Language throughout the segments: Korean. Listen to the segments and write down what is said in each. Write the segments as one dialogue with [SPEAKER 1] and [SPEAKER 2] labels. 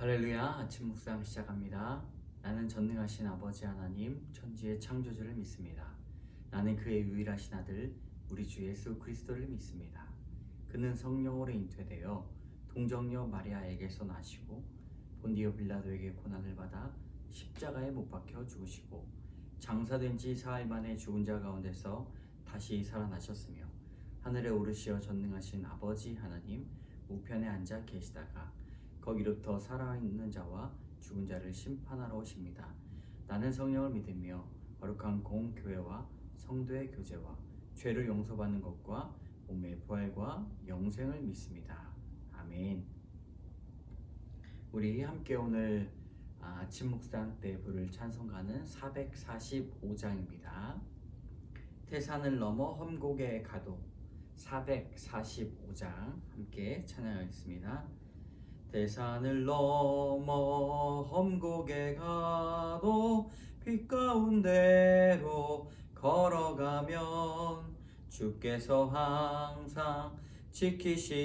[SPEAKER 1] 할렐루야. 아침 묵상 시작합니다. 나는 전능하신 아버지 하나님 천지의 창조주를 믿습니다. 나는 그의 유일하신 아들 우리 주 예수 그리스도를 믿습니다. 그는 성령으로 잉태되어 동정녀 마리아에게서 나시고 본디오 빌라도에게 고난을 받아 십자가에 못 박혀 죽으시고 장사된 지 사흘 만에 죽은 자 가운데서 다시 살아나셨으며 하늘에 오르시어 전능하신 아버지 하나님 우편에 앉아 계시다가 거기로부터 살아있는 자와 죽은 자를 심판하러 오십니다. 나는 성령을 믿으며 거룩한 공교회와 성도의 교제와 죄를 용서받는 것과 몸의 부활과 영생을 믿습니다. 아멘. 우리 함께 오늘 아침 묵상 때 부를 찬송가는 445장입니다. 태산을 넘어 험곡에 가도 445장 함께 찬양하겠습니다. 태산을 넘어 험곡에 가도 빛 가운데로 걸어가면 주께서 항상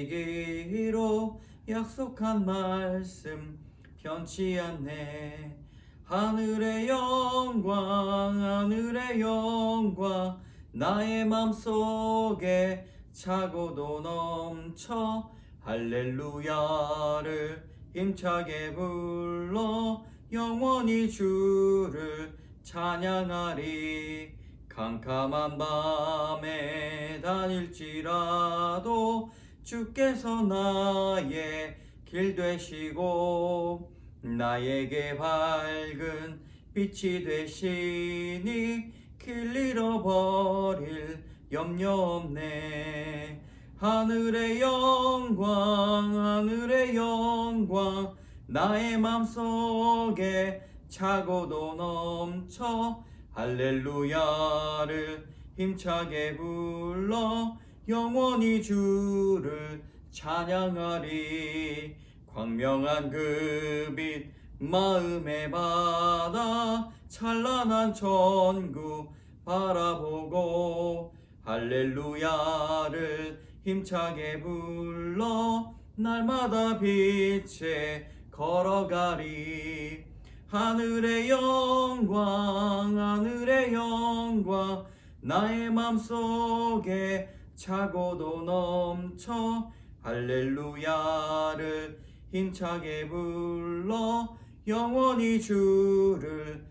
[SPEAKER 1] 지키시기로 약속한 말씀 변치 않네. 하늘의 영광 하늘의 영광 나의 맘속에 차고도 넘쳐 할렐루야를 힘차게 불러 영원히 주를 찬양하리. 캄캄한 밤에 다닐지라도 주께서 나의 길 되시고 나에게 밝은 빛이 되시니 길 잃어버릴 염려 없네. 하늘의 영광 하늘의 영광 나의 맘속에 차고도 넘쳐 할렐루야를 힘차게 불러 영원히 주를 찬양하리. 광명한 그 빛 마음에 받아 찬란한 천국 바라보고 할렐루야를 힘차게 불러 날마다 빛에 걸어가리. 하늘의 영광 하늘의 영광 나의 맘속에 차고도 넘쳐 할렐루야를 힘차게 불러 영원히 주를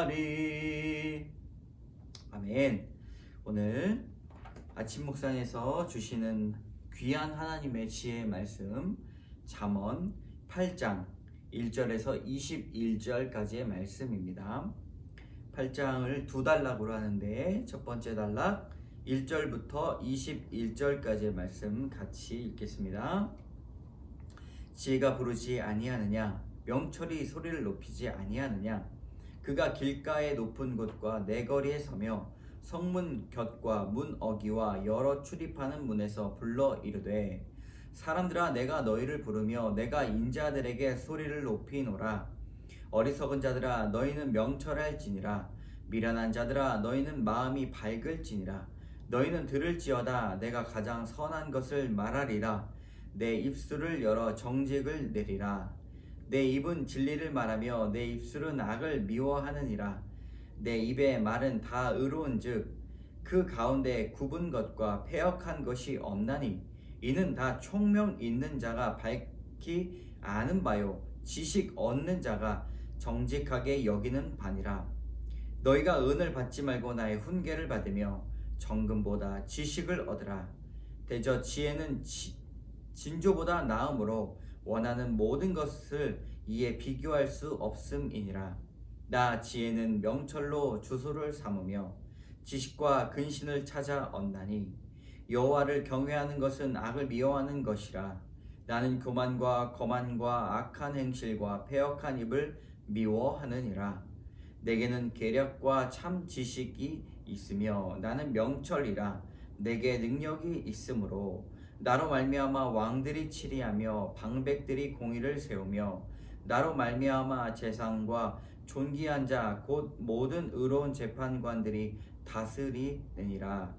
[SPEAKER 1] 찬양하리. 아멘. 오늘 아침 묵상에서 주시는 귀한 하나님의 지혜의 말씀 잠언 8장 1절에서 21절까지의 말씀입니다. 8장을 두 단락으로 하는데 첫 번째 단락 1절부터 21절까지의 말씀 같이 읽겠습니다. 지혜가 부르지 아니하느냐? 명철이 소리를 높이지 아니하느냐? 그가 길가의 높은 곳과 내거리에 서며 성문 곁과 문 어기와 여러 출입하는 문에서 불러 이르되 사람들아 내가 너희를 부르며 내가 인자들에게 소리를 높이노라. 어리석은 자들아 너희는 명철할지니라. 미련한 자들아 너희는 마음이 밝을지니라. 너희는 들을지어다 내가 가장 선한 것을 말하리라. 내 입술을 열어 정직을 내리라. 내 입은 진리를 말하며 내 입술은 악을 미워하느니라. 내 입의 말은 다 의로운즉 그 가운데 굽은 것과 패역한 것이 없나니 이는 다 총명 있는 자가 밝히 아는 바요 지식 얻는 자가 정직하게 여기는 바니라. 너희가 은을 받지 말고 나의 훈계를 받으며 정금보다 지식을 얻으라. 대저 지혜는 진조보다 나음으로 원하는 모든 것을 이에 비교할 수 없음이니라. 나 지혜는 명철로 주소를 삼으며 지식과 근신을 찾아 얻나니 여호와를 경외하는 것은 악을 미워하는 것이라. 나는 교만과 거만과 악한 행실과 패역한 입을 미워하느니라. 내게는 계략과 참 지식이 있으며 나는 명철이라. 내게 능력이 있으므로 나로 말미암아 왕들이 치리하며 방백들이 공의를 세우며 나로 말미암아 재상과 존귀한 자 곧 모든 의로운 재판관들이 다스리느니라.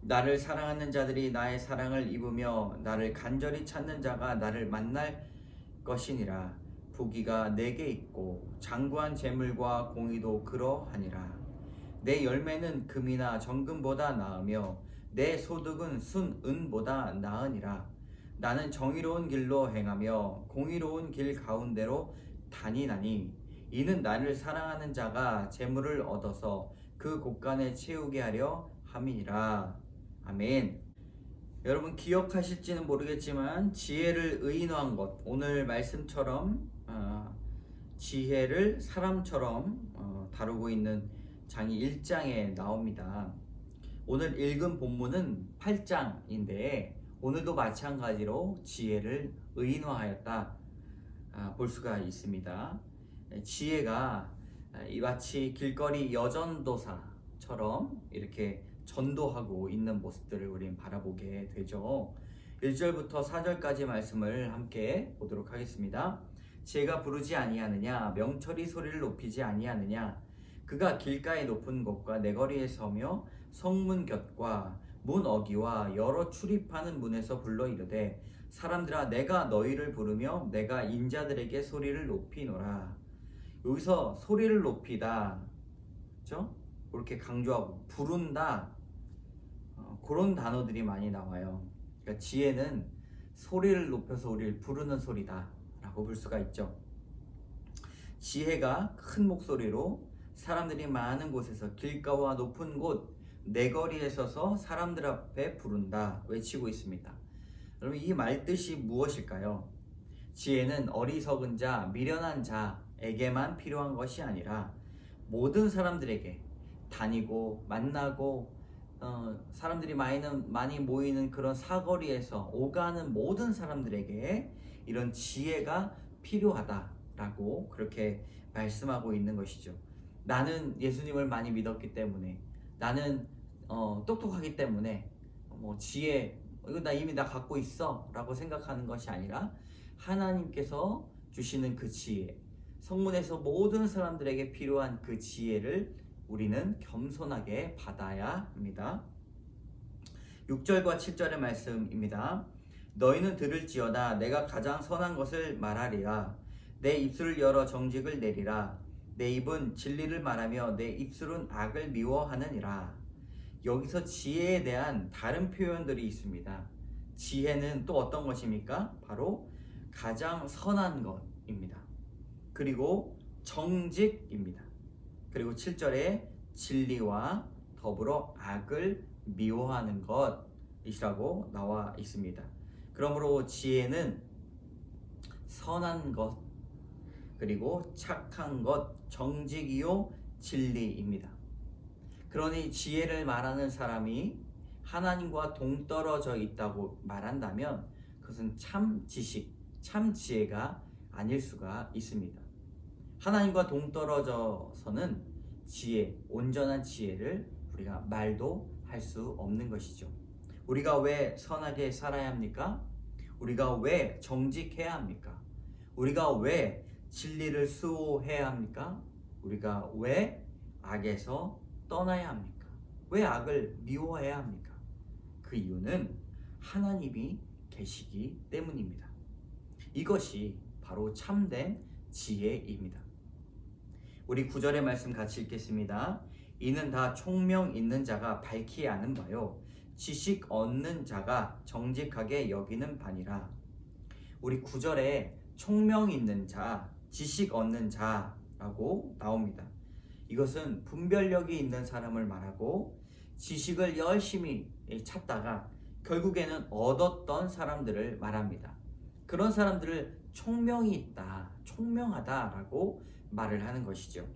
[SPEAKER 1] 나를 사랑하는 자들이 나의 사랑을 입으며 나를 간절히 찾는 자가 나를 만날 것이니라. 부귀가 내게 있고 장구한 재물과 공의도 그러하니라. 내 열매는 금이나 정금보다 나으며 내 소득은 순은보다 나으니라. 나는 정의로운 길로 행하며 공의로운 길 가운데로 다니나니 이는 나를 사랑하는 자가 재물을 얻어서 그 곳간에 채우게 하려 함이니라. 아멘. 여러분 기억하실지는 모르겠지만 지혜를 의인화한 것, 오늘 말씀처럼 지혜를 사람처럼 다루고 있는 장이 1장에 나옵니다. 오늘 읽은 본문은 8장인데 오늘도 마찬가지로 지혜를 의인화하였다 볼 수가 있습니다. 지혜가 마치 길거리 여전도사처럼 이렇게 전도하고 있는 모습들을 우린 바라보게 되죠. 1절부터 4절까지 말씀을 함께 보도록 하겠습니다. 지혜가 부르지 아니하느냐, 명철이 소리를 높이지 아니하느냐. 그가 길가의 높은 곳과 내거리에 서며 성문 곁과 문 어기와 여러 출입하는 문에서 불러 이르되 사람들아 내가 너희를 부르며 내가 인자들에게 소리를 높이노라. 여기서 소리를 높이다, 그렇죠? 그렇게 강조하고 부른다, 그런 단어들이 많이 나와요. 그러니까 지혜는 소리를 높여서 우리를 부르는 소리다 라고 볼 수가 있죠. 지혜가 큰 목소리로 사람들이 많은 곳에서 길가와 높은 곳 내거리에 서서 사람들 앞에 부른다, 외치고 있습니다. 여러분 이 말뜻이 무엇일까요? 지혜는 어리석은 자, 미련한 자에게만 필요한 것이 아니라 모든 사람들에게, 다니고 만나고 사람들이 많이 모이는 그런 사거리에서 오가는 모든 사람들에게 이런 지혜가 필요하다라고 그렇게 말씀하고 있는 것이죠. 나는 예수님을 많이 믿었기 때문에, 나는 똑똑하기 때문에 지혜 이거 나 이미 갖고 있어 라고 생각하는 것이 아니라 하나님께서 주시는 그 지혜, 성문에서 모든 사람들에게 필요한 그 지혜를 우리는 겸손하게 받아야 합니다. 6절과 7절의 말씀입니다. 너희는 들을지어다 내가 가장 선한 것을 말하리라. 내 입술을 열어 정직을 내리라. 내 입은 진리를 말하며 내 입술은 악을 미워하느니라. 여기서 지혜에 대한 다른 표현들이 있습니다. 지혜는 또 어떤 것입니까? 바로 가장 선한 것입니다. 그리고 정직입니다. 그리고 7절에 진리와 더불어 악을 미워하는 것이라고 나와 있습니다. 그러므로 지혜는 선한 것, 그리고 착한 것, 정직이요 진리입니다. 그러니 지혜를 말하는 사람이 하나님과 동떨어져 있다고 말한다면 그것은 참 지식, 참 지혜가 아닐 수가 있습니다. 하나님과 동떨어져서는 지혜, 온전한 지혜를 우리가 말도 할 수 없는 것이죠. 우리가 왜 선하게 살아야 합니까? 우리가 왜 정직해야 합니까? 우리가 왜 진리를 수호해야 합니까? 우리가 왜 악에서 떠나야 합니까? 왜 악을 미워해야 합니까? 그 이유는 하나님이 계시기 때문입니다. 이것이 바로 참된 지혜입니다. 우리 9절의 말씀 같이 읽겠습니다. 이는 다 총명 있는 자가 밝히 아는 바요 지식 얻는 자가 정직하게 여기는 바니라. 우리 9절에 총명 있는 자, 지식 얻는 자라고 나옵니다. 이것은 분별력이 있는 사람을 말하고 지식을 열심히 찾다가 결국에는 얻었던 사람들을 말합니다. 그런 사람들을 총명이 있다, 총명하다라고 말을 하는 것이죠.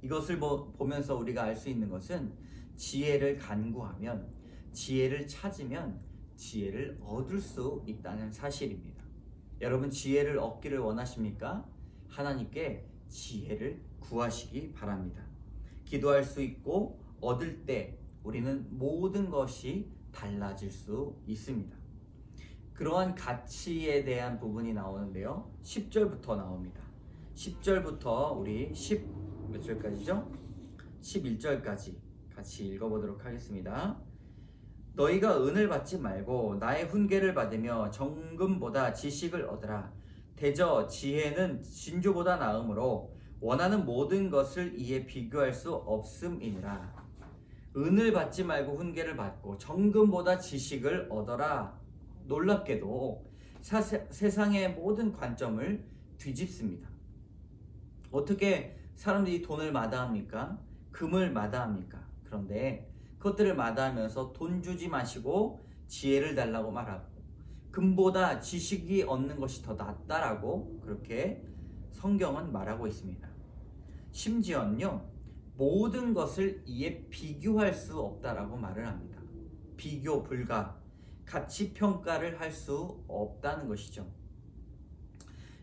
[SPEAKER 1] 이것을 보면서 우리가 알 수 있는 것은 지혜를 간구하면, 지혜를 찾으면 지혜를 얻을 수 있다는 사실입니다. 여러분 지혜를 얻기를 원하십니까? 하나님께 지혜를 구하시기 바랍니다. 기도할 수 있고 얻을 때 우리는 모든 것이 달라질 수 있습니다. 그러한 가치에 대한 부분이 나오는데요. 10절부터 나옵니다. 10절부터 우리 몇 절까지죠? 11절까지 같이 읽어보도록 하겠습니다. 너희가 은을 받지 말고 나의 훈계를 받으며 정금보다 지식을 얻으라. 대저 지혜는 진주보다 나으므로 원하는 모든 것을 이에 비교할 수 없음이니라. 은을 받지 말고 훈계를 받고 정금보다 지식을 얻어라. 놀랍게도 세상의 모든 관점을 뒤집습니다. 어떻게 사람들이 돈을 마다합니까? 금을 마다합니까? 그런데 그것들을 마다하면서 돈 주지 마시고 지혜를 달라고 말하고 금보다 지식이 얻는 것이 더 낫다라고 그렇게 성경은 말하고 있습니다. 심지어는요, 모든 것을 이에 비교할 수 없다라고 말을 합니다. 비교 불가, 가치 평가를 할 수 없다는 것이죠.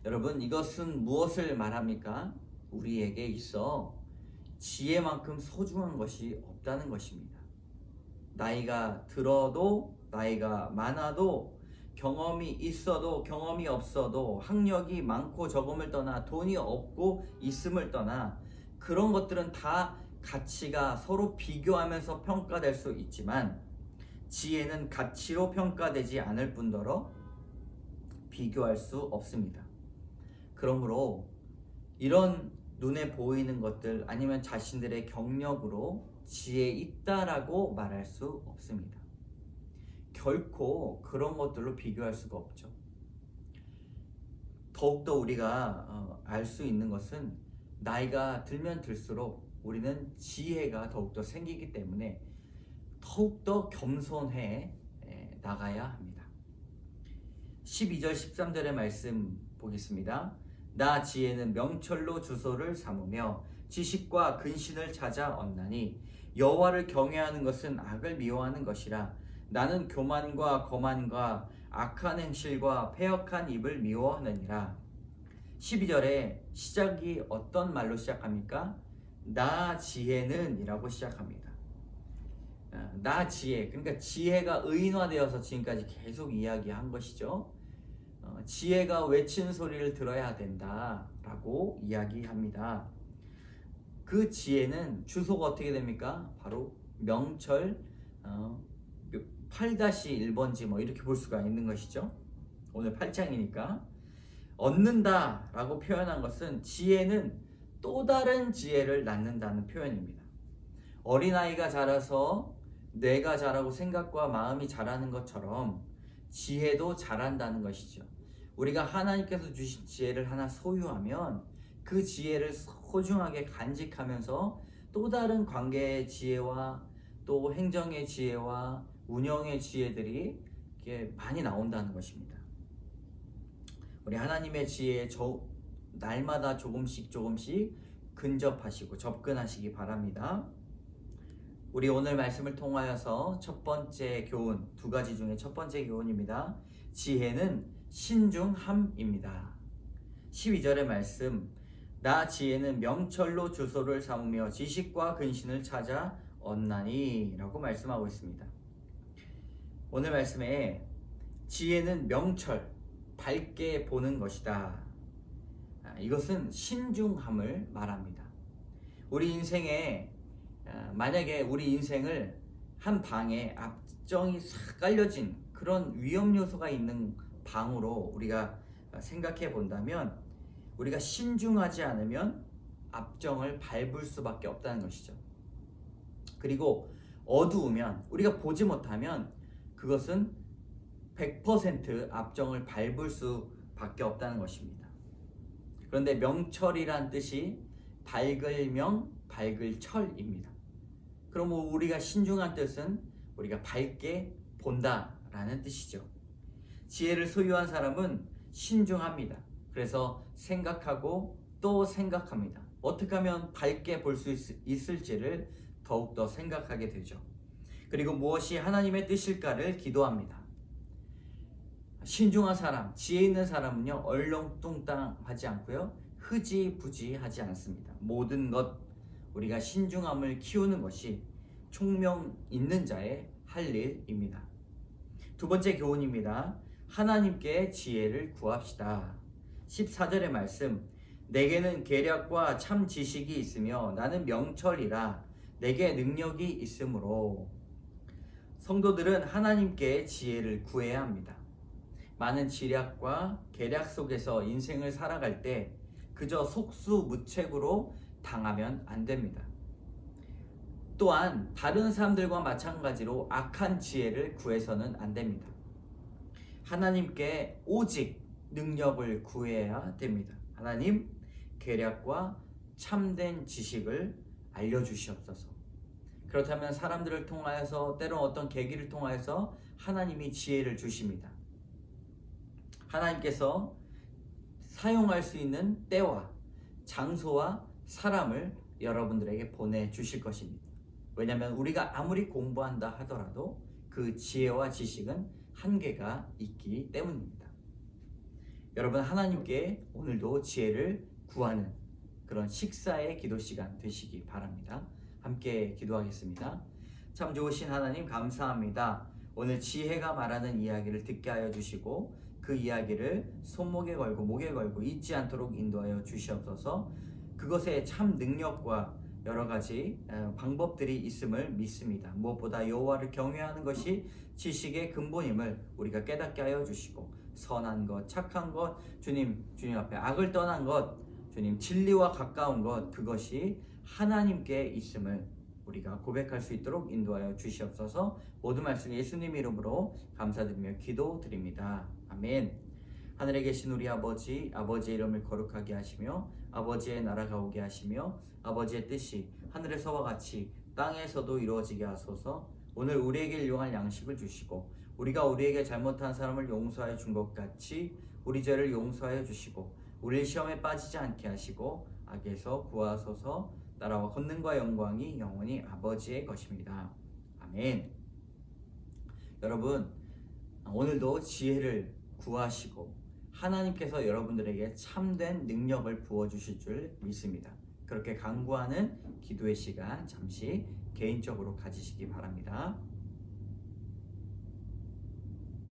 [SPEAKER 1] 여러분, 이것은 무엇을 말합니까? 우리에게 있어 지혜만큼 소중한 것이 없다는 것입니다. 나이가 들어도, 나이가 많아도, 경험이 있어도 경험이 없어도, 학력이 많고 적음을 떠나, 돈이 없고 있음을 떠나, 그런 것들은 다 가치가 서로 비교하면서 평가될 수 있지만 지혜는 가치로 평가되지 않을 뿐더러 비교할 수 없습니다. 그러므로 이런 눈에 보이는 것들 아니면 자신들의 경력으로 지혜 있다라고 말할 수 없습니다. 결코 그런 것들로 비교할 수가 없죠. 더욱더 우리가 알 수 있는 것은 나이가 들면 들수록 우리는 지혜가 더욱더 생기기 때문에 더욱더 겸손해 나가야 합니다. 12절 13절의 말씀 보겠습니다. 나 지혜는 명철로 주소를 삼으며 지식과 근신을 찾아 얻나니 여호와를 경외하는 것은 악을 미워하는 것이라. 나는 교만과 거만과 악한 행실과 패역한 입을 미워하느니라. 12절에 시작이 어떤 말로 시작합니까? 나 지혜는 이라고 시작합니다. 나 지혜, 그러니까 지혜가 의인화되어서 지금까지 계속 이야기한 것이죠. 지혜가 외치는 소리를 들어야 된다라고 이야기합니다. 그 지혜는 주소가 어떻게 됩니까? 바로 명철 8-1번지 뭐 이렇게 볼 수가 있는 것이죠. 오늘 8장이니까 얻는다라고 표현한 것은 지혜는 또 다른 지혜를 낳는다는 표현입니다. 어린아이가 자라서 뇌가 자라고 생각과 마음이 자라는 것처럼 지혜도 자란다는 것이죠. 우리가 하나님께서 주신 지혜를 하나 소유하면 그 지혜를 소중하게 간직하면서 또 다른 관계의 지혜와 또 행정의 지혜와 운영의 지혜들이 이렇게 많이 나온다는 것입니다. 우리 하나님의 지혜에 날마다 조금씩 근접하시고 접근하시기 바랍니다. 우리 오늘 말씀을 통하여서 첫 번째 교훈, 두 가지 중에 첫 번째 교훈입니다. 지혜는 신중함입니다. 12절의 말씀, 나 지혜는 명철로 주소를 삼으며 지식과 근신을 찾아 얻나니 라고 말씀하고 있습니다. 오늘 말씀에 지혜는 명철, 밝게 보는 것이다. 이것은 신중함을 말합니다. 우리 인생에 만약에 우리 인생을 한 방에 앞정이 싹 깔려진 그런 위험 요소가 있는 방으로 우리가 생각해 본다면 우리가 신중하지 않으면 앞정을 밟을 수밖에 없다는 것이죠. 그리고 어두우면 우리가 보지 못하면 그것은 100% 앞정을 밟을 수밖에 없다는 것입니다. 그런데 명철이란 뜻이 밝을 명, 밝을 철입니다. 그럼 우리가 신중한 뜻은 우리가 밝게 본다라는 뜻이죠. 지혜를 소유한 사람은 신중합니다. 그래서 생각하고 또 생각합니다. 어떻게 하면 밝게 볼 수 있을지를 더욱더 생각하게 되죠. 그리고 무엇이 하나님의 뜻일까를 기도합니다. 신중한 사람, 지혜 있는 사람은요, 얼렁뚱땅하지 않고요, 흐지부지하지 않습니다. 모든 것 우리가 신중함을 키우는 것이 총명 있는 자의 할 일입니다. 두 번째 교훈입니다. 하나님께 지혜를 구합시다. 14절의 말씀, 내게는 계략과 참 지식이 있으며 나는 명철이라 내게 능력이 있으므로. 성도들은 하나님께 지혜를 구해야 합니다. 많은 지략과 계략 속에서 인생을 살아갈 때 그저 속수무책으로 당하면 안 됩니다. 또한 다른 사람들과 마찬가지로 악한 지혜를 구해서는 안 됩니다. 하나님께 오직 능력을 구해야 됩니다. 하나님, 계략과 참된 지식을 알려주시옵소서. 그렇다면 사람들을 통하여서, 때론 어떤 계기를 통하여서 하나님이 지혜를 주십니다. 하나님께서 사용할 수 있는 때와 장소와 사람을 여러분들에게 보내주실 것입니다. 왜냐하면 우리가 아무리 공부한다 하더라도 그 지혜와 지식은 한계가 있기 때문입니다. 여러분, 하나님께 오늘도 지혜를 구하는 그런 식사의 기도 시간 되시기 바랍니다. 함께 기도하겠습니다. 참 좋으신 하나님, 감사합니다. 오늘 지혜가 말하는 이야기를 듣게 하여 주시고 그 이야기를 손목에 걸고 목에 걸고 잊지 않도록 인도하여 주시옵소서. 그것에 참 능력과 여러 가지 방법들이 있음을 믿습니다. 무엇보다 여호와를 경외하는 것이 지식의 근본임을 우리가 깨닫게 하여 주시고, 선한 것, 착한 것, 주님 앞에 악을 떠난 것, 주님 진리와 가까운 것, 그것이 하나님께 있음을 우리가 고백할 수 있도록 인도하여 주시옵소서. 모든 말씀 예수님 이름으로 감사드리며 기도드립니다. 아멘. 하늘에 계신 우리 아버지, 아버지의 이름을 거룩하게 하시며 아버지의 나라가 오게 하시며 아버지의 뜻이 하늘에서와 같이 땅에서도 이루어지게 하소서. 오늘 우리에게 일용할 양식을 주시고 우리가 우리에게 잘못한 사람을 용서하여 준 것 같이 우리 죄를 용서하여 주시고 우리를 시험에 빠지지 않게 하시고 악에서 구하소서. 나라와 권능과 영광이 영원히 아버지의 것입니다. 아멘. 여러분, 오늘도 지혜를 구하시고 하나님께서 여러분들에게 참된 능력을 부어주실 줄 믿습니다. 그렇게 간구하는 기도의 시간 잠시 개인적으로 가지시기 바랍니다.